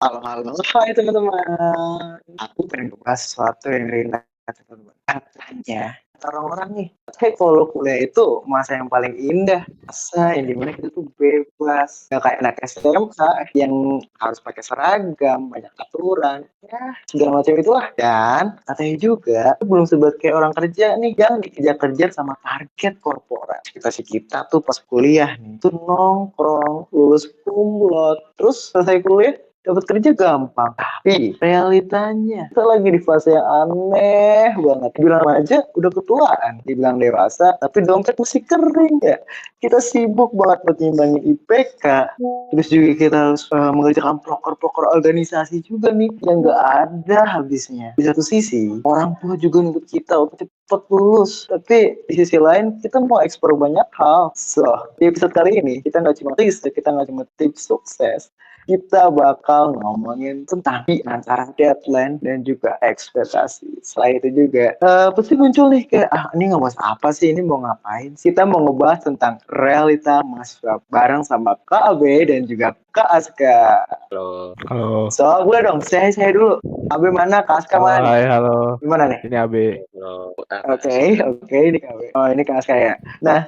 Halo, hai teman-teman. Aku pengen bahas sesuatu yang relate teman-teman. Katanya, kata orang-orang nih, katanya kalau kuliah itu masa yang paling indah, masa yang dimana kita tuh bebas, gak kayak anak SMA yang harus pakai seragam, banyak aturan, ya segala macam itulah. Dan katanya juga belum sebat kayak orang kerja nih yang dikejar-kejar sama target korporat. Kita tuh pas kuliah nih, tuh nongkrong, lulus kumlot, terus selesai kuliah dapat kerja gampang, tapi realitanya kita lagi di fase yang aneh banget. Bilang aja udah ketuaan, dibilang dewasa, tapi dompet masih kering ya. Kita sibuk banget buat nyimbangin IPK, terus juga kita harus mengerjakan proker-proker organisasi juga nih yang nggak ada habisnya. Di satu sisi, orang tua juga nuntut kita untuk cepet lulus, tapi di sisi lain kita mau eksplor banyak hal. So, di episode kali ini kita nggak cuma tips sukses, kita bakal ngomongin tentang di antara deadline dan juga ekspektasi. Selain itu juga pasti muncul nih kayak ini ngebahas apa sih, ini mau ngapain? Kita mau ngebahas tentang realita mahasiswa bareng sama Kak Abe dan juga Kak Aska. Halo. Halo. So, gue dong, saya dulu. Abe mana, Kak Aska Halo, mana nih? hai, halo. Gimana nih? Ini Abe. Halo. Oke, ini Kak Abe. Oh, ini Kak Aska ya. Nah,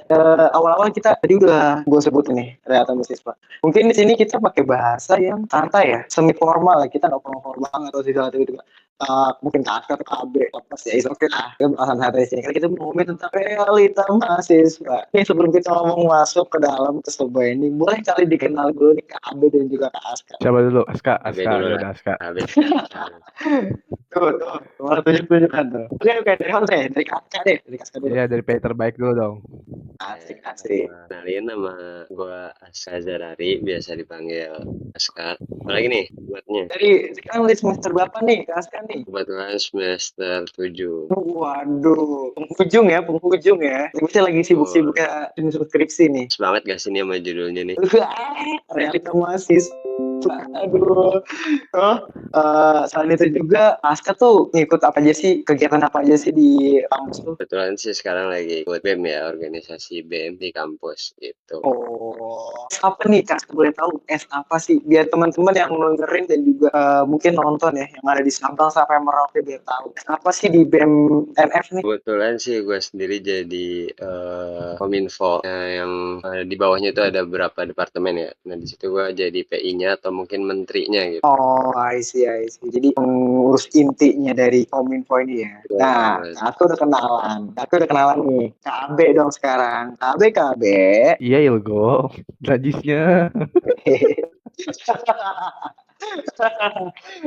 awal-awal kita tadi udah gue sebut nih realita mahasiswa. Mungkin di sini kita pakai bahasa yang santai ya, semi formal. Kita nggak formal banget atau segala itu. Mungkin Kak atau KB apa sih, ya oke lah, kita bahasan santai sini karena kita mau ngomongin tentang realita mahasiswa. Ini sebelum kita ngomong masuk ke dalam ke sebuah ini, boleh kali dikenal dulu nih Kak AB dan juga Kak Aska. Siapa dulu? Aska, Abe Aska, dulu ya lah. udah Aska. Abe. Tuh, mau tunjuk-tunjukkan tuh. Oke, dari mana deh? Dari Kak Aska deh, dari Kak Aska dulu. Iya, dari pay terbaik dulu dong. Asik. Kenalin nama gua Aska Zarari, biasa dipanggil Aska. Apalagi nih buatnya? Dari sekarang di semester berapa nih Kak Aska nih? Kebetulan semester 7. Waduh, penghujung ya. Bisa lagi sibuk-sibuk ya menyusun skripsi nih. Semangat gak sih nih sama judulnya nih? Realita mahasiswa. Aduh. Oh, selain itu juga Aska tuh ngikut apa aja sih, kegiatan apa aja sih di kampus tuh? Kebetulan sih sekarang lagi ikut BEM ya, organisasi BEM di kampus gitu. Oh, apa nih Kak? Boleh tahu S apa sih? Biar teman-teman yang dengerin dan juga mungkin nonton ya, yang ada di Sabang sampai Merauke biar tahu. S apa sih di BEM MF nih? Kebetulan sih gue sendiri jadi Kominfo yang di bawahnya itu ada beberapa departemen ya. Nah di situ gue jadi PI-nya atau mungkin menterinya gitu. Oh, I see. Jadi pengurus intinya dari Kominfo ini ya. Nah, Betul. aku udah kenalan nih. KB dong sekarang. KB. Iya, Ilgo. Najisnya.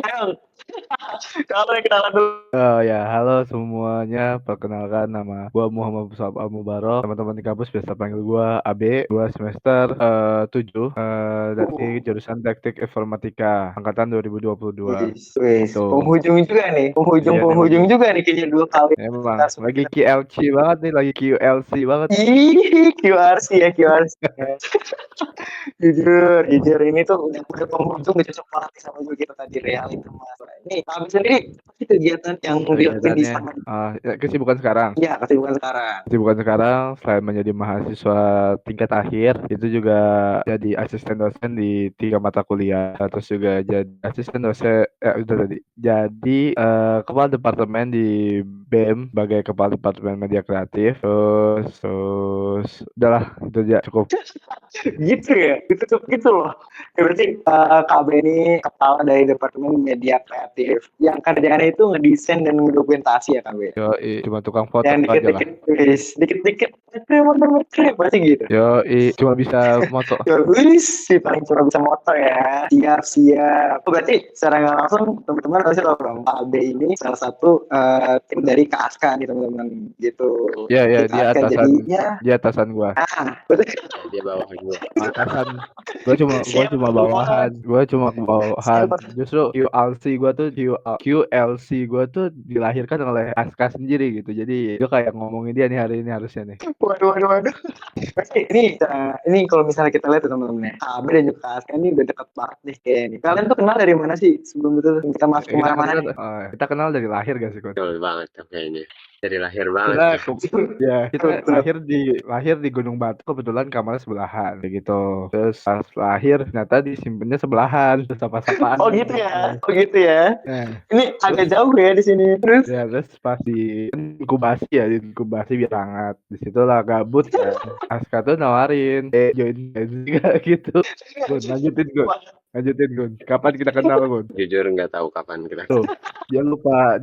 Ayo, kalau yang kenalan dulu. Oh ya, halo semuanya. Perkenalkan nama gua Muhammad Musab Al-Mubarok. Teman-teman di kampus biasa panggil gua AB. Gua semester 7 dari jurusan Teknik Informatika angkatan 2022. Wis, Gitu. penghujung juga nih, Iya, penghujung juga nih kayaknya 2 kali. Memang lagi QLC banget nih, lagi QLC banget. Ih, QRC ya. Jujur ini tuh udah penghujung, udah cocok banget sama juga kita tadi realita mas. Ini kami sendiri pasti kegiatan yang dilakuin di sana. Kesibukan sekarang. Iya, kesibukan sekarang. Kesibukan sekarang selain menjadi mahasiswa tingkat akhir, itu juga jadi asisten dosen di 3 mata kuliah. Terus juga jadi asisten dosen, udah tadi. Jadi kepala departemen di BEM sebagai kepala departemen media kreatif. Terus udahlah itu aja cukup. Gitu ya, gitu loh. Ya, berarti KB ini kepala dari Departemen Media Kreatif. Yang kerjaannya itu ngedesain dan ngedokumentasi ya KB. Cuma tukang foto Yang aja lah. dikit-dikit berarti gitu. Cuma bisa moto. Ya, si paling cuma bisa motor ya. Siap. Oh, berarti secara nggak langsung teman-teman pasti tahu dong KB ini salah satu tim dari KASKA nih teman-teman gitu. Iya, dia KASKA atasan. jadinya. Dia atasan gua. Betul. Dia bawahan gue. Atasan. Gua cuma bawahan. Justru QLC gua tuh QLC si gue tuh dilahirkan oleh Aska sendiri gitu. Jadi gue kayak ngomongin dia nih hari ini harusnya nih. Waduh. Ini kalau misalnya kita lihat tuh teman-teman ya, Abe dan juga Aska ini udah deket banget nih kayak ini. Kalian tuh kenal dari mana sih sebelum itu kita masuk Kita kemana-mana kenal, nih? kita kenal dari lahir gak sih, Kun? Betul banget tuh kayaknya. Dari lahir banget Kita tuh. kita Betul. lahir di Gunung Batu, kebetulan kamarnya sebelahan kayak gitu. Terus pas lahir ternyata disimpannya sebelahan, terus apa-apaan. Oh gitu ya, oh gitu ya. Nah, Ini agak jauh ya di sini. Terus, ya terus pas di inkubasi biar hangat. Di situlah gabut kan. Aska tuh nawarin, join juga gitu. Gun, lanjutin Gun. Kapan kita kenal Gun? Jujur nggak tahu kapan kita. Tuh, dia lupa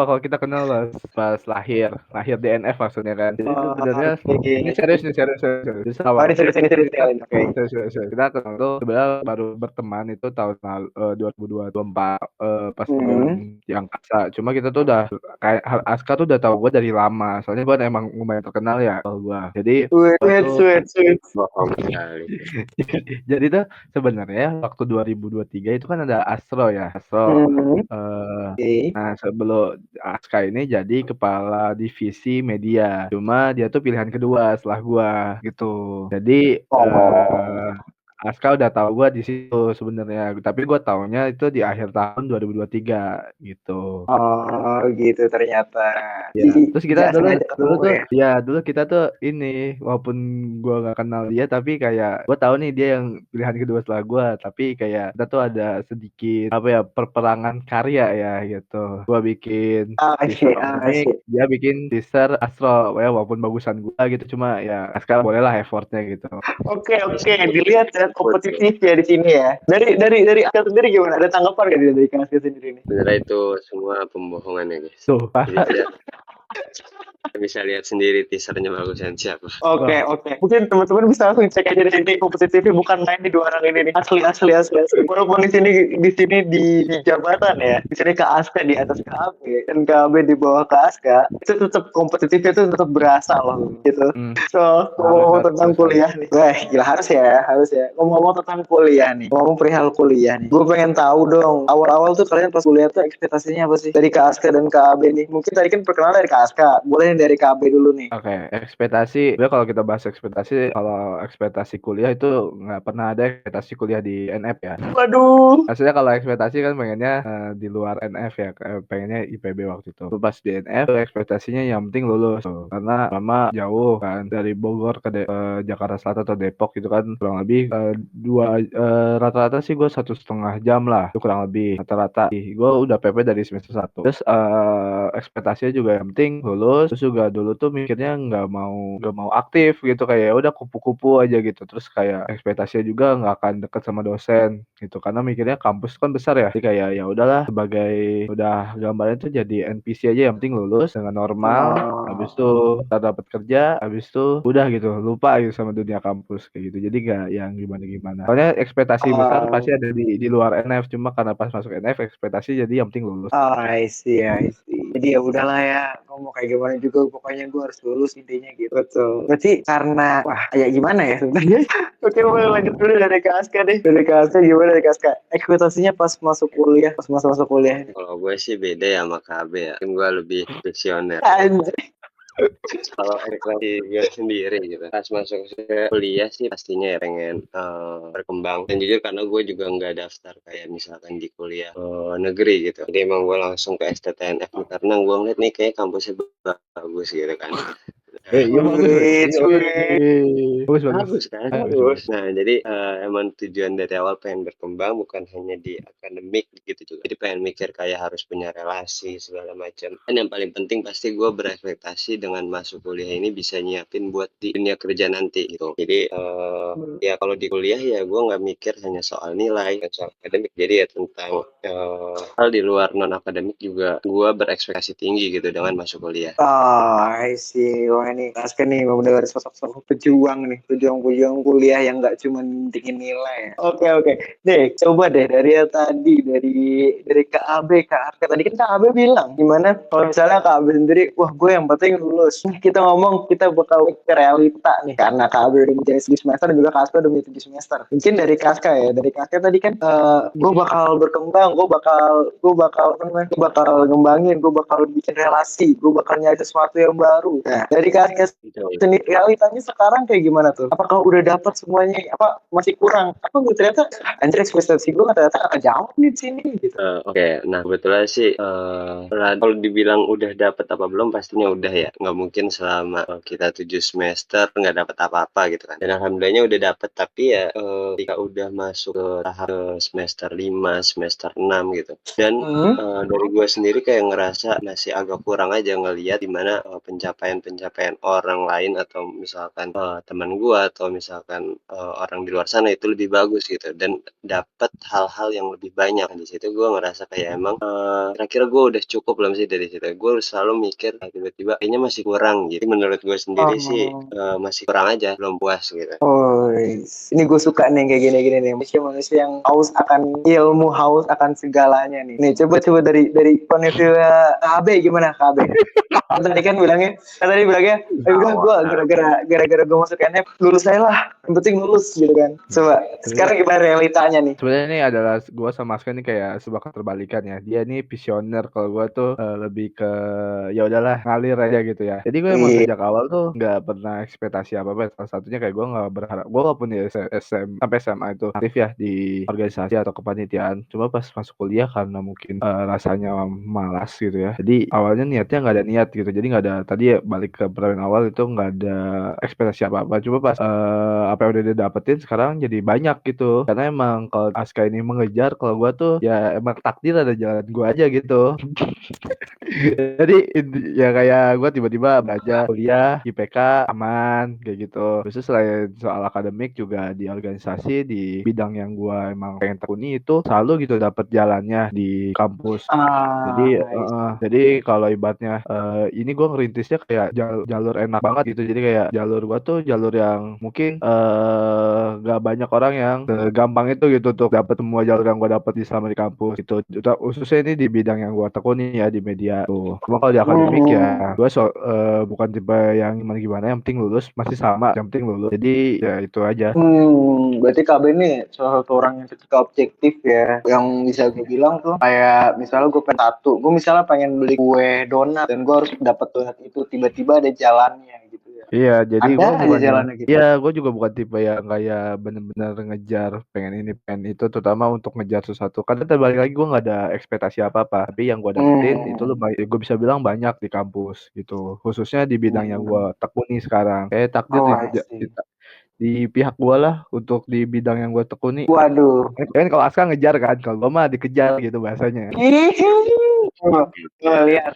kalau kita kenal pas lahir DNF maksudnya kan. Jadi itu sebenarnya oke. ini serius. Jadi Oh, awal ini serius. Oke. serius. Kita kenal tuh sebenarnya baru berteman itu tahun lalu 2024 pas di Hmm. di angkasa. Cuma kita tuh udah kayak Aska tuh udah tahu gue dari lama. Soalnya gue emang lumayan terkenal ya kalau gue. Jadi Sweet. Bohong sekali. jadi tuh sebenarnya waktu 2023 itu kan ada Astro ya. Hmm. Oke. Nah, sebelum Aska ini jadi kepala divisi media. Cuma dia tuh pilihan kedua setelah gua gitu. Jadi Oh. Aska udah tahu gua di situ sebenarnya. Tapi gua taunya itu di akhir tahun 2023 gitu. Oh gitu ternyata. Ya, terus kita Nggak dulu sengaja dulu ketemu tuh ya. ya dulu kita tuh ini walaupun gua nggak kenal dia tapi kayak gua tahu nih dia yang pilihan kedua setelah gua tapi kayak kita tuh ada sedikit apa ya perperangan karya ya gitu. Gua bikin teaser komik, dia bikin teaser Astro ya walaupun bagusan gua gitu cuma ya sekarang boleh lah effortnya gitu. Oke. Dilihat ya kompetitif ya di sini ya. Dari Aska sendiri gimana? Ada tanggapan nggak dari Aska sendiri nih? Sebenarnya itu semua pembohongan ya guys. Tuh, Jadi kita bisa lihat sendiri teasernya bagusan siapa. Oke. Mungkin teman-teman bisa langsung cek aja di sini kompetitifnya bukan main di dua orang ini nih. Asli. Walaupun di sini di jabatan ya. Di sini ke Aska di atas KB dan KB di bawah ke Aska. Itu tetap kompetitifnya itu tetap berasa loh gitu. So, ngomong tentang kuliah nih. Wah, gila harus ya. Ngomong tentang kuliah nih. Ngomong perihal kuliah nih. Gue pengen tahu dong. Awal-awal tuh kalian pas kuliah tuh ekspektasinya apa sih? Dari Kak Aska dan Kak AB nih. Mungkin tadi kan perkenalan dari Kak Aska. Boleh dari Kak AB dulu nih. Oke, ekspektasi. Sebenarnya kalau kita bahas ekspektasi, kalau ekspektasi kuliah itu nggak pernah ada ekspektasi kuliah di NF ya. Waduh. Maksudnya kalau ekspektasi kan pengennya di luar NF ya, pengennya IPB waktu itu. Pas di NF ekspektasinya yang penting lulus tuh. Karena lama jauh kan dari Bogor ke Jakarta Selatan atau Depok gitu kan kurang lebih rata-rata sih gue 1,5 jam lah itu kurang lebih rata-rata. Gue udah PP dari semester 1. Terus ekspektasinya juga yang penting lulus. Terus juga dulu tuh mikirnya nggak mau aktif gitu kayak ya udah kupu-kupu aja gitu. Terus kayak ekspektasinya juga nggak akan deket sama dosen gitu karena mikirnya kampus kan besar ya. Jadi kayak ya udahlah sebagai udah gambarnya tuh jadi NPC aja yang penting lulus dengan normal. Habis itu kita dapat kerja, habis itu udah gitu lupa gitu sama dunia kampus kayak gitu. Jadi gak yang gimana-gimana. Soalnya ekspektasi besar pasti ada di luar NF cuma karena pas masuk NF ekspektasi jadi yang penting lulus. I see. Jadi ya udahlah ya, ngomong kayak gimana juga, pokoknya gue harus lulus intinya gitu. Betul. Berarti karena, wah, ya gimana ya sebenarnya? Oke, boleh lanjut dulu dari Kak Aska deh. Dari Kak Aska gimana dari Kak Aska? Ekspektasinya pas masuk kuliah, pas masuk kuliah. Kalau gue sih beda ya sama KB ya. Mungkin gue lebih visioner. Anjir. Kalau ekspektasi gue sendiri gitu. Pas masuk kuliah sih pastinya ya pengen berkembang. Dan jujur karena gue juga nggak daftar kayak misalkan di kuliah negeri gitu. Jadi emang gue langsung ke STTNF karena gue ngeliat nih kayak kampusnya bagus gitu kan. Iya Bagus kan? Bagus. Nah, jadi emang tujuan dari awal pengen berkembang bukan hanya di akademik gitu juga. Jadi pengen mikir kayak harus punya relasi segala macam. Dan yang paling penting pasti gue berekspektasi dengan masuk kuliah ini bisa nyiapin buat di dunia kerja nanti gitu. Jadi ya kalau di kuliah ya gue nggak mikir hanya soal nilai dan soal akademik. Jadi ya tentang hal di luar non akademik juga gue berekspektasi tinggi gitu dengan masuk kuliah. Oh, I see. Wah, ini nih, Aska nih benar-benar sosok-sosok pejuang nih, pejuang-pejuang kuliah yang nggak cuma tingin nilai. Oke oke, deh coba deh dari yang tadi dari KAB Kak Aska tadi kan KAB bilang gimana kalau misalnya KAB sendiri, wah gue yang penting lulus. Kita ngomong kita bakal ke realita nih karena KAB udah menjadi 7 semester dan juga Kak Aska udah menjadi 7 semester. Mungkin dari Kak Aska ya, dari Kak Aska tadi kan gue bakal berkembang, gue bakal apa namanya, gue bakal ngembangin, gue bakal bikin relasi, gue bakal nyari sesuatu yang baru. Nah, dari Kak Aska sendiri realitanya sekarang kayak gimana tuh? Apakah udah dapat semuanya? Apa masih kurang? Apa gue ternyata anjir ekspektasi gue ternyata gak jauh nih di sini gitu. Oke, nah kebetulan sih kalau dibilang udah dapet apa belum pastinya udah ya. Nggak mungkin selama kita 7 semester nggak dapet apa-apa gitu kan. Dan alhamdulillahnya udah dapet, tapi ya ketika udah masuk ke tahap semester 5, semester 6 gitu. Dan dari gue sendiri kayak ngerasa masih agak kurang aja ngelihat gimana pencapaian-pencapaian orang lain atau misalkan teman gue atau misalkan orang di luar sana itu lebih bagus gitu dan dapat hal-hal yang lebih banyak. Di situ gue ngerasa kayak emang kira-kira gue udah cukup belum sih dari situ. Gue selalu mikir tiba-tiba kayaknya masih kurang gitu. Menurut gue sendiri sih masih kurang aja, belum puas gitu. Oh, ini gue suka nih kayak gini-gini nih. Manusia yang haus akan ilmu, haus akan segalanya nih. Nih coba dari point of view KB gimana KB? Tadi kan bilangnya, udah gue gara-gara gue masuk NF lulus aja lah. Yang penting lulus gitu kan. Coba sekarang gimana realitanya nih? Sebenarnya ini adalah gue sama Aska ini kayak sebuah keterbalikan ya. Dia ini visioner, kalau gue tuh lebih ke ya udahlah ngalir aja gitu ya. Jadi gue emang sejak awal tuh nggak pernah ekspektasi apa-apa. Salah satunya kayak gue nggak berharap. Gue walaupun di sampai SMA itu aktif ya di organisasi atau kepanitiaan. Cuma pas masuk kuliah karena mungkin rasanya malas gitu ya. Jadi awalnya niatnya nggak ada niat gitu. Jadi nggak ada, tadi ya balik ke pertanyaan awal itu nggak ada ekspektasi apa-apa. Cuma pas apa yang udah dia dapetin sekarang jadi banyak gitu. Karena emang kalau Aska ini mengejar, kalau gua tuh ya emang takdir ada jalan gua aja gitu. Jadi ya kayak gue tiba-tiba belajar kuliah IPK aman kayak gitu. Terus selain soal akademik juga di organisasi di bidang yang gue emang pengen tekuni itu selalu gitu dapet jalannya di kampus. Jadi kalau ibaratnya ini gue ngerintisnya kayak jalur enak banget gitu. Jadi kayak jalur gue tuh jalur yang mungkin gak banyak orang yang gampang itu gitu untuk dapet semua jalur yang gue dapet di selama di kampus gitu. Khususnya ini di bidang yang gue tekuni ya di media tuh. Cuma kalau di akademik ya gue bukan tipe yang gimana-gimana, yang penting lulus masih sama, yang penting lulus. Jadi ya itu aja. Berarti KB ini salah satu orang yang ketika objektif ya, yang bisa gue bilang tuh kayak misalnya gue pengen tato, gue misalnya pengen beli kue donat dan gue harus dapat donat itu, tiba-tiba ada jalannya gitu ya. Iya, jadi gue Ada aja bukan jalannya gitu. Iya, gue juga bukan tipe yang kayak bener-bener ngejar pengen ini pengen itu, terutama untuk ngejar sesuatu. Karena terbalik lagi gue nggak ada ekspektasi apa-apa, tapi yang gue dapetin itu lumayan, gue bisa bilang banyak di kampus gitu, khususnya di bidang yang gue tekuni sekarang. Kayak takdir di pihak gue lah untuk di bidang yang gue tekuni. Waduh. Kan kalau Aska ngejar kan, kalau gue mah dikejar gitu bahasanya. Lihat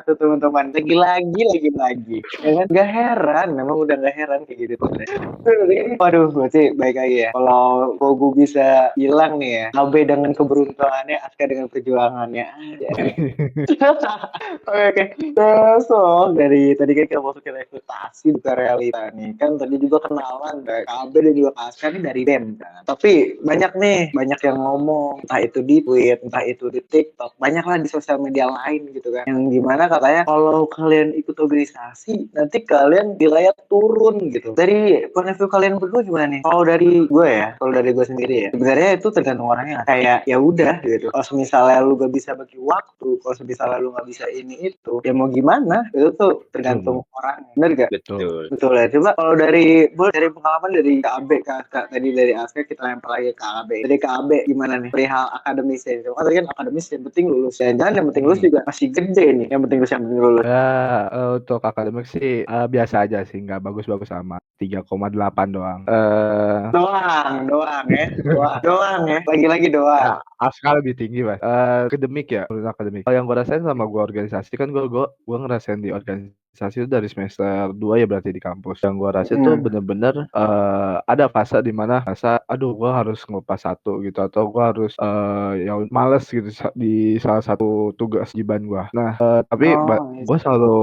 tuh teman-teman, lagi. Ya kan? Gak heran, memang udah gak heran kayak gitu. Waduh, berarti baik lagi ya. Kalau gue bisa bilang nih ya, KB dengan keberuntungannya, Aska dengan perjuangannya. Oke. So dari tadi kan kita masukin ekspektasi bukan realita nih. Kan tadi juga kenalan dari KB dan juga Aska nih dari BEM kan. Tapi banyak yang ngomong, entah itu di tweet, entah itu di TikTok, banyak lah di sosial media lain gitu kan. Yang gimana katanya kalau kalian ikut organisasi, nanti kalian nilainya turun gitu. Dari point of view kalian berdua gimana nih? Kalau dari gue sendiri ya, sebenarnya itu tergantung orangnya. Kayak ya udah gitu. Kalau misalnya lu gak bisa bagi waktu, kalau misalnya lu gak bisa ini itu, ya mau gimana? Itu tuh tergantung orang. Bener gak? Betul ya. Coba kalau dari pengalaman dari KB Kak, tadi dari Aska kita lempar lagi ke KB. Dari KB gimana nih perihal akademis ya? Tadi kan akademis yang penting lulus. Jangan yang penting lulus juga masih gede nih. Yang penting lulus. Ya, untuk akademik sih biasa aja sih, nggak bagus-bagus amat. 3,8 doang. Doang ya. Lagi-lagi doang. Aska lebih tinggi, Mas. Akademik ya, menurut akademik. Kalau yang gue rasain sama gue organisasi kan gue ngerasain di organisasi organisasi itu dari semester 2 ya berarti di kampus. Yang gua rasa itu Hmm. bener-bener ada fase di mana rasa aduh gua harus ngelepas satu gitu atau gua harus ya males gitu di salah satu tugas jiban gua. Nah, tapi Oh, gua selalu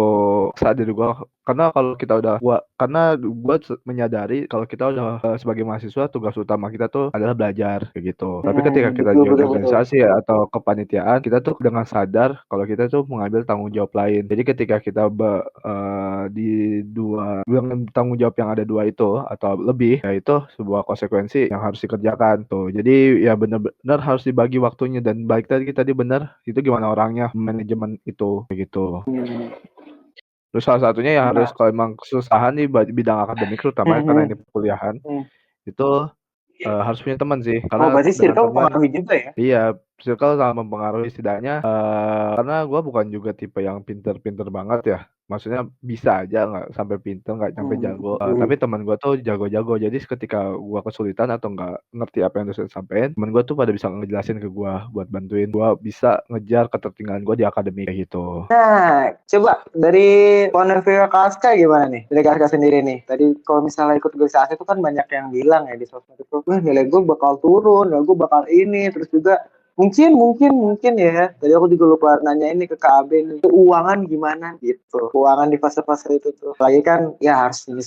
sadar gua karena kalau kita udah karena gua menyadari kalau kita udah sebagai mahasiswa tugas utama kita tuh adalah belajar kayak gitu. Tapi ketika kita betul join betul betul. organisasi ya, atau kepanitiaan, kita tuh dengan sadar kalau kita tuh mengambil tanggung jawab lain. Jadi ketika kita di dengan tanggung jawab yang ada dua itu atau lebih, ya itu sebuah konsekuensi yang harus dikerjakan tuh. Jadi ya benar-benar harus dibagi waktunya dan baik tadi benar itu gimana orangnya manajemen itu kayak gitu. Hmm. Terus salah satunya ya harus Nah, kalau emang kesusahan di bidang akademik terutama karena ini perkuliahan hmm. itu harus punya teman sih Oh, karena berarti dengan circle teman mempengaruhi juga ya? iya circle sangat mempengaruhi setidaknya karena gue bukan juga tipe yang pinter-pinter banget ya maksudnya bisa aja nggak sampai pinter nggak sampai jago tapi teman gue tuh jago-jago jadi ketika gue kesulitan atau nggak ngerti apa yang harus sampaikan teman gue tuh pada bisa ngejelasin ke gue buat bantuin gue bisa ngejar ketertinggalan gue di akademik kayak gitu. Nah, coba dari point of view Kaska gimana nih? Dari Kaska sendiri nih. Tadi kalau misalnya ikut organisasi itu kan banyak yang bilang ya di sosmed itu, wah nilai gue bakal turun, nilai gue bakal ini, terus juga mungkin ya. Tadi aku juga lupa nanya ini ke KB nih, keuangan gimana gitu. Keuangan di fase-fase itu tuh. Lagi kan ya harus sini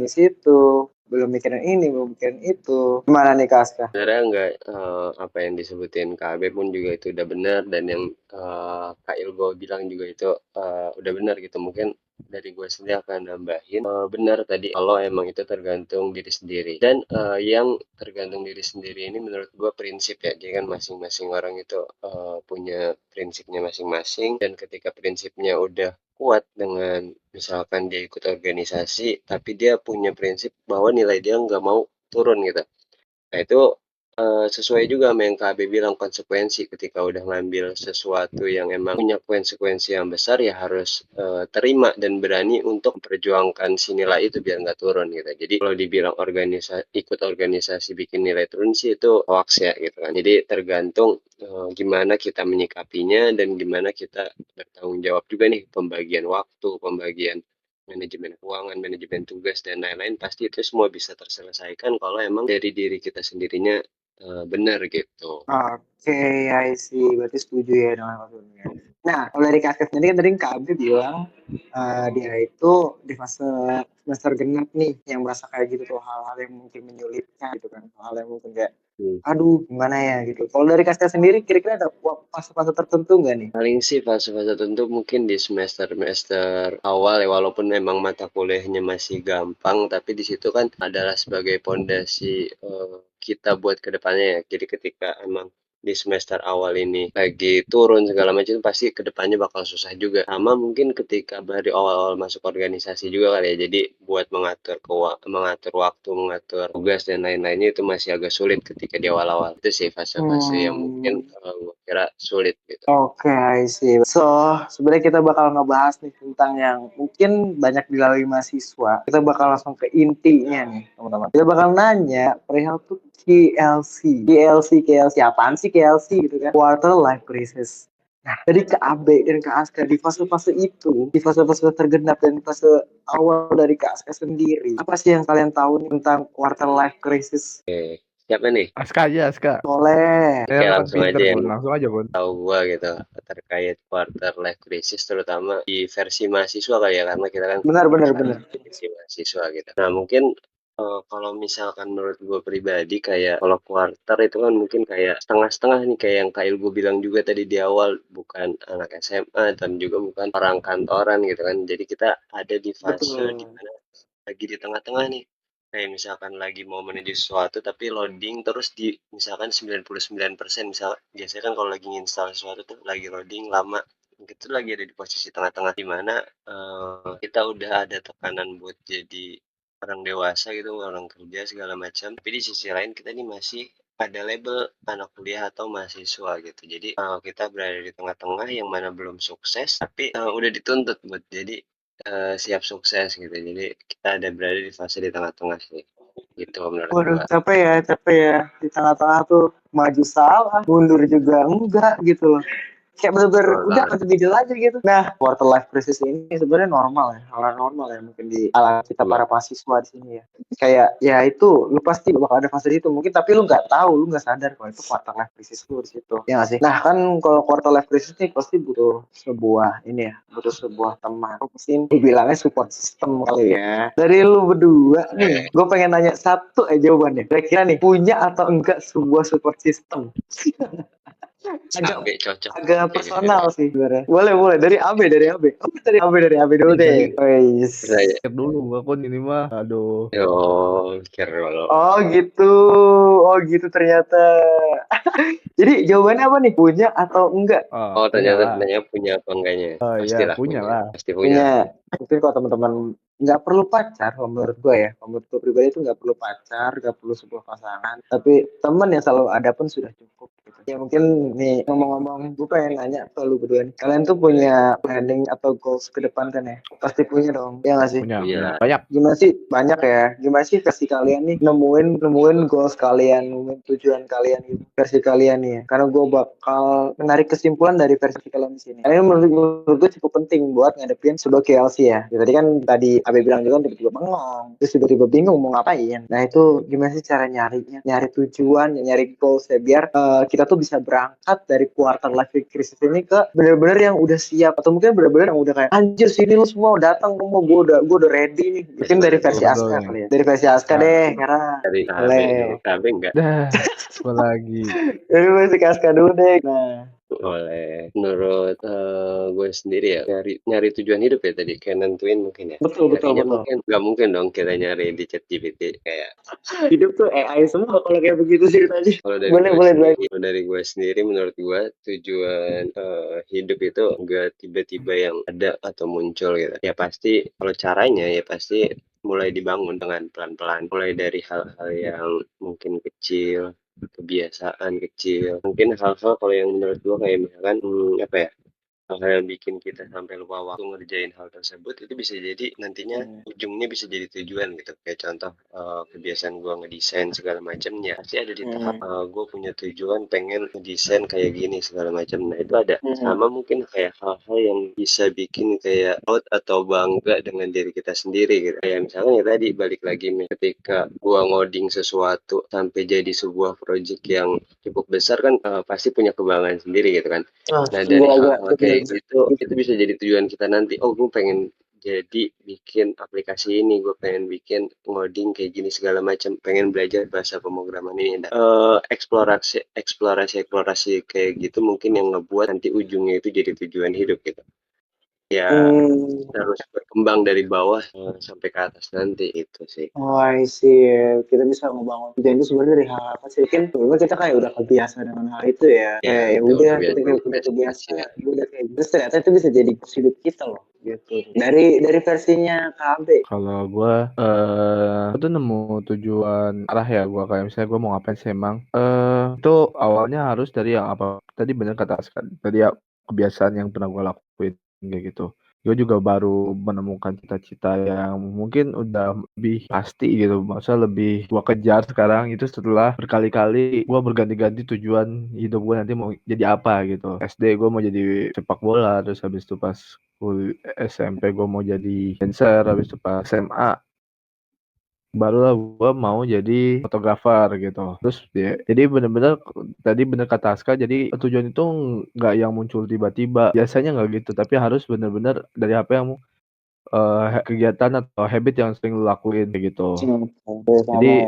situ. Belum mikirin ini, belum mikirin itu. Gimana nih Kaska? Sebenarnya enggak apa yang disebutin KB pun juga itu udah benar dan yang Kak Ilgo bilang juga itu udah benar gitu. Mungkin dari gue sendiri akan nambahin benar tadi kalau emang itu tergantung diri sendiri dan yang tergantung diri sendiri ini menurut gue prinsip ya. Jadi kan masing-masing orang itu punya prinsipnya masing-masing dan ketika prinsipnya udah kuat dengan misalkan dia ikut organisasi tapi dia punya prinsip bahwa nilai dia nggak mau turun gitu. Nah itu sesuai juga sama yang Kak Abe bilang konsekuensi ketika udah ngambil sesuatu yang emang punya konsekuensi yang besar ya harus terima dan berani untuk memperjuangkan si nilai itu biar nggak turun gitu. Jadi kalau dibilang ikut organisasi bikin nilai turun sih itu hoax ya gitu kan. Jadi tergantung gimana kita menyikapinya dan gimana kita bertanggung jawab juga nih pembagian waktu, pembagian manajemen keuangan, manajemen tugas dan lain-lain pasti itu semua bisa terselesaikan kalau emang dari diri kita sendirinya benar gitu. Oke, I see. Berarti setuju ya dengan maksudnya. Nah, kalau dari Kak sendiri kan tadi Kak Abi bilang dia itu di fase semester genap nih, yang merasa kayak gitu tuh hal-hal yang mungkin menyulitkan gitu kan, hal yang mungkin kayak, Hmm. aduh gimana ya gitu. Kalau dari Kak sendiri kira-kira ada fase-fase tertentu nggak nih? Paling sih fase-fase tertentu mungkin di semester-semester awal ya walaupun memang mata kuliahnya masih gampang tapi di situ kan adalah sebagai pondasi kita buat kedepannya ya. Jadi ketika emang di semester awal ini lagi turun segala macam pasti kedepannya bakal susah juga. Sama mungkin ketika dari awal-awal masuk organisasi juga kali ya. Jadi buat mengatur waktu, mengatur tugas dan lain-lainnya itu masih agak sulit ketika di awal-awal. Itu sih fase-fase yang mungkin gue kira sulit gitu. Oke, I see. So, sebenarnya kita bakal ngebahas nih tentang yang mungkin banyak dilalui mahasiswa. Kita bakal langsung ke intinya nih, teman-teman. Kita bakal nanya perihal tuh KLC. KLC, apaan sih KLC gitu kan? Quarter Life Crisis. Nah, dari Kak Abe dan Kak Aska di fase-fase itu, di fase-fase tergenap dan fase awal dari Kak Aska sendiri, apa sih yang kalian tahu nih tentang Quarter Life Crisis? Oke, siapa nih? Aska Boleh. Oke, kan langsung pinter aja yang Bun langsung aja Bun. tahu gua gitu terkait quarter life crisis terutama di versi mahasiswa kali ya karena kita kan Benar. versi mahasiswa gitu. Nah mungkin kalau misalkan menurut gue pribadi kayak kalau quarter itu kan mungkin kayak setengah-setengah nih kayak yang Kak Ilgu bilang juga tadi di awal bukan anak SMA dan juga bukan orang kantoran gitu kan. Jadi kita ada di fase di Betul. mana lagi di tengah-tengah nih. Kayak misalkan lagi mau menuju sesuatu tapi loading terus di misalkan 99% misal biasanya kan kalau lagi install sesuatu tuh lagi loading lama itu lagi ada di posisi tengah-tengah di mana kita udah ada tekanan buat jadi orang dewasa gitu orang kerja segala macam tapi di sisi lain kita nih masih ada label anak kuliah atau mahasiswa gitu jadi kita berada di tengah-tengah yang mana belum sukses tapi udah dituntut buat jadi siap sukses gitu. Jadi kita ada berada di fase di tengah-tengah sih. Gitu menurut Waduh, gua. capek ya. Di tengah-tengah tuh maju salah, mundur juga enggak gitu loh. Kayak bener-bener Oh, udah lah. ke middle aja gitu. Nah, quarter life crisis ini sebenarnya normal ya, hal normal ya mungkin di ala kita para mahasiswa di sini ya. Kayak ya itu lu pasti bakal ada fase itu mungkin, tapi lu nggak tahu, lu nggak sadar kalau itu quarter life crisis lu di situ. Ya nggak sih? Nah kan kalau quarter life crisis nih pasti butuh sebuah ini ya, butuh sebuah teman. Mungkin dibilangnya support system kali ya. Dari lu berdua nih, gue pengen nanya satu aja jawabannya. Kira-kira nih punya atau enggak sebuah support system? agak AB cocok agak kayaknya. personal sih sebenarnya. Boleh dari AB. Oke, dari AB dulu Dari deh. Wes. Saya, mikir dulu gua kon ini mah. Aduh. mikir dulu. Oh gitu. Oh gitu ternyata. Jadi jawabannya apa nih? Punya atau enggak? Oh, Punya ternyata lah. tanya punya apa enggaknya? Oh iya, Pastilah punya punya. lah. Pasti punya. Punya. Mungkin kalau teman-teman nggak perlu pacar, kalau menurut gue ya, kalau menurut gue pribadi itu nggak perlu pacar, nggak perlu sebuah pasangan, tapi teman yang selalu ada pun sudah cukup. Gitu. Ya mungkin nih ngomong-ngomong, gue pengen nanya ke lu berdua nih. Kalian tuh punya planning atau goals ke depan kan ya? Pasti punya dong, ya nggak sih? Punya Punya. banyak. Gimana sih banyak ya? Gimana sih versi kalian nih nemuin goals kalian, nemuin tujuan kalian gitu, versi kalian nih ya? Karena gue bakal menarik kesimpulan dari versi kalian di sini. Karena ini menurut gue cukup penting buat ngadepin sebuah KLC ya. Ya, tadi Abe bilang juga tiba-tiba bengong, terus tiba-tiba bingung mau ngapain. Nah itu gimana sih cara nyarinya, nyari tujuan, nyari goals ya biar kita tuh bisa berangkat dari quarter life crisis ini ke bener-bener yang udah siap atau mungkin bener-bener yang udah kayak anjir sini lu semua datang semua gue udah ready nih. Mungkin dari versi Betul Aska nih. kali ya. Dari versi Aska Nah, deh, karena Dari AB boleh. dulu. AB enggak? dah, apa lagi? Dari versi Aska dulu deh. Nah, Boleh. Menurut gue sendiri ya, nyari tujuan hidup ya tadi, kayak nentuin mungkin ya. betul. Nyarinya mungkin nggak mungkin dong kita nyari di ChatGPT kayak. Hidup tuh AI semua kalau kayak begitu ceritanya. Kalau dari Boleh gue boleh sendiri, lagi. menurut gue tujuan hidup itu nggak tiba-tiba yang ada atau muncul gitu. Ya pasti kalau caranya ya pasti mulai dibangun dengan pelan-pelan. Mulai dari hal-hal yang mungkin kecil, kebiasaan kecil. Mungkin hal-hal kalau yang menurut gue kayak misalkan apa ya? Hal-hal yang bikin kita sampai lupa waktu ngerjain hal tersebut itu bisa jadi nantinya ujungnya bisa jadi tujuan gitu. Kayak contoh kebiasaan gua ngedesain segala macamnya pasti ada di tahap gua punya tujuan pengen ngedesain kayak gini segala macam. Nah itu ada sama mungkin kayak hal-hal yang bisa bikin kayak out atau bangga dengan diri kita sendiri gitu. Kayak misalnya ya tadi balik lagi nih ketika gua ngoding sesuatu sampai jadi sebuah project yang cukup besar kan pasti punya kebanggaan sendiri gitu kan. Nah dari hal-hal kayak gitu itu bisa jadi tujuan kita nanti. Oh gue pengen jadi bikin aplikasi ini, gue pengen bikin ngoding kayak gini segala macam, pengen belajar bahasa pemrograman ini. Nah, eksplorasi kayak gitu mungkin yang ngebuat nanti ujungnya itu jadi tujuan hidup gitu. Ya harus berkembang dari bawah sampai ke atas nanti itu sih. Oh, I see. Kita bisa ngebangun tujuan itu sebenarnya dari hal apa sih? Mungkin sebelumnya kita kayak udah kebiasa dengan hal itu ya. Ya, Kayak ya betul, udah kita kebiasaan kayak udah kebiasaan kebiasa, kecil. ya udah kayak gitu. Terus ternyata itu bisa jadi hidup kita loh, gitu. Dari versinya KB. Kalau gue tuh nemu tujuan arah ya gue kayak misalnya gue mau ngapain sih emang itu awalnya harus dari yang apa tadi bener kata Askan tadi ya kebiasaan yang pernah gue lakuin kayak gitu. Gue juga baru menemukan cita-cita yang mungkin udah lebih pasti gitu, maksudnya lebih gue kejar sekarang itu setelah berkali-kali gue berganti-ganti tujuan hidup gue nanti mau jadi apa gitu. SD gue mau jadi sepak bola, terus habis itu pas SMP gue mau jadi dancer, habis itu pas SMA barulah gue mau jadi fotografer gitu. Terus ya, jadi bener-bener tadi bener kata Aska, jadi tujuan itu nggak yang muncul tiba-tiba. Biasanya nggak gitu, tapi harus bener-bener dari apa yang kegiatan atau habit yang sering lu lakuin kayak gitu. Jadi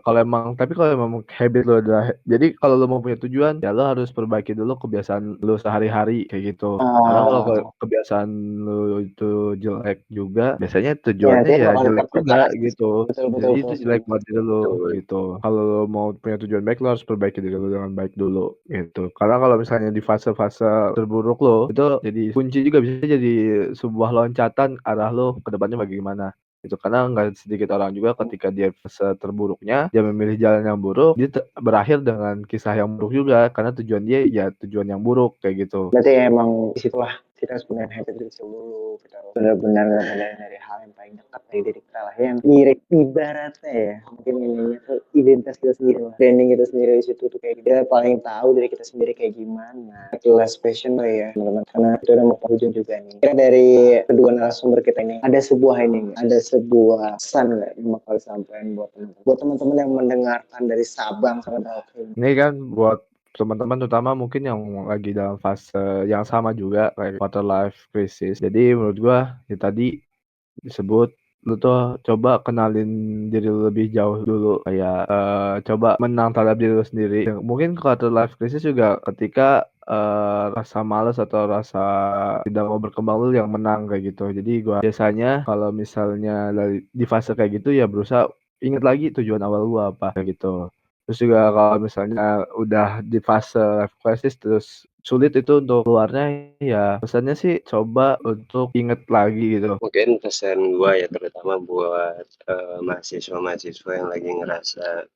kalau emang habit lo adalah jadi kalau lo mau punya tujuan ya lo harus perbaiki dulu kebiasaan lo sehari-hari kayak gitu. Karena kalau kebiasaan lo itu jelek juga biasanya tujuannya ya jelek juga gitu. Jadi itu jelek buat diri lo Betul. gitu. Kalau lo mau punya tujuan baik lo harus perbaiki diri lo dengan baik dulu gitu. Karena kalau misalnya di fase-fase terburuk lo itu jadi kunci juga bisa jadi sebuah loncatan arah lo ke depannya bagaimana. Itu karena nggak sedikit orang juga ketika dia fase terburuknya dia memilih jalan yang buruk dia berakhir dengan kisah yang buruk juga karena tujuan dia ya tujuan yang buruk kayak gitu. Berarti emang disitulah kita harus benar happy dulu, kita harus benar-benar dari hal yang paling dekat dari diri kita lah, yang mirip ibaratnya ya, mungkin ini tuh identitas kita sendiri lah, branding kita sendiri di situ tuh kayak kita paling tahu dari kita sendiri kayak gimana, last passion lah ya teman-teman, karena itu udah mau penghujung juga nih. Kira dari kedua narasumber kita ini ada sebuah pesan nggak yang bakal disampaikan buat teman-teman yang mendengarkan dari Sabang sampai Merauke? Ini kan buat teman-teman terutama mungkin yang lagi dalam fase yang sama juga kayak quarter life crisis. Jadi menurut gua ya tadi disebut lu tuh coba kenalin diri lu lebih jauh dulu kayak coba menang terhadap diri lu sendiri. Mungkin quarter life crisis juga ketika rasa malas atau rasa tidak mau berkembang lu yang menang kayak gitu. Jadi gua biasanya kalau misalnya di fase kayak gitu ya berusaha ingat lagi tujuan awal gua apa kayak gitu. Terus juga kalau misalnya udah di fase life crisis terus sulit itu untuk keluarnya, ya pesannya sih coba untuk inget lagi gitu. Mungkin pesan gua ya terutama buat mahasiswa-mahasiswa yang lagi ngerasa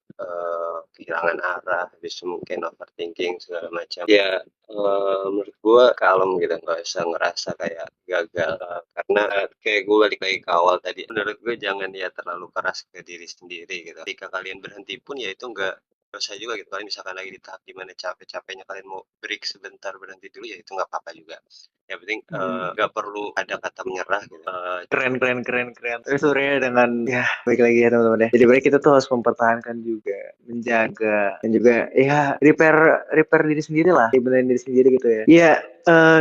kehilangan arah, habis itu mungkin overthinking segala macam. Ya menurut gua kalem gitu, nggak usah ngerasa kayak gagal. Karena kayak gue balik lagi ke awal tadi, menurut gue jangan ya terlalu keras ke diri sendiri gitu. Ketika kalian berhenti pun ya itu nggak usah juga gitu. Kalian misalkan lagi di tahap dimana capek-capeknya kalian mau break sebentar berhenti dulu ya itu nggak apa-apa juga. Yang penting nggak perlu ada kata menyerah gitu. Keren. Tapi sebenarnya dengan ya baik lagi ya teman-teman ya. Jadi baik kita tuh harus mempertahankan juga, menjaga dan juga ya repair diri sendiri lah, benerin diri sendiri gitu ya. Iya,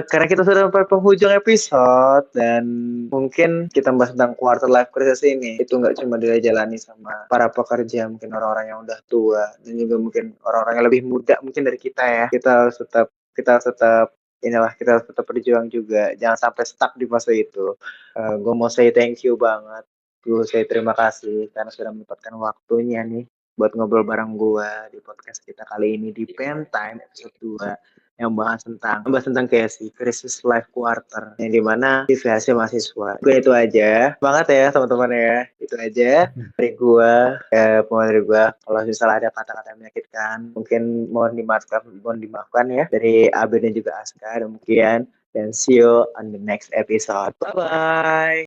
karena kita sudah sampai penghujung episode dan mungkin kita bahas tentang quarter life crisis ini itu nggak cuma dijalani sama para pekerja, mungkin orang-orang yang udah tua dan juga mungkin orang-orang yang lebih muda mungkin dari kita ya. Kita harus tetap inilah, kita harus tetap berjuang juga, jangan sampai stuck di masa itu. Gue mau say thank you banget, gue say terima kasih karena sudah menyempatkan waktunya nih buat ngobrol bareng gue di podcast kita kali ini di Pen Time episode 2 yang bahas tentang KSI, Crisis Life Quarter, yang dimana divisi mahasiswa. Gue itu aja banget ya teman-teman ya, itu aja dari gue. Dari gue kalau misalnya ada kata-kata yang menyakitkan mungkin mohon dimaafkan ya dari Abe dan juga Aska. Demikian dan see you on the next episode. Bye bye.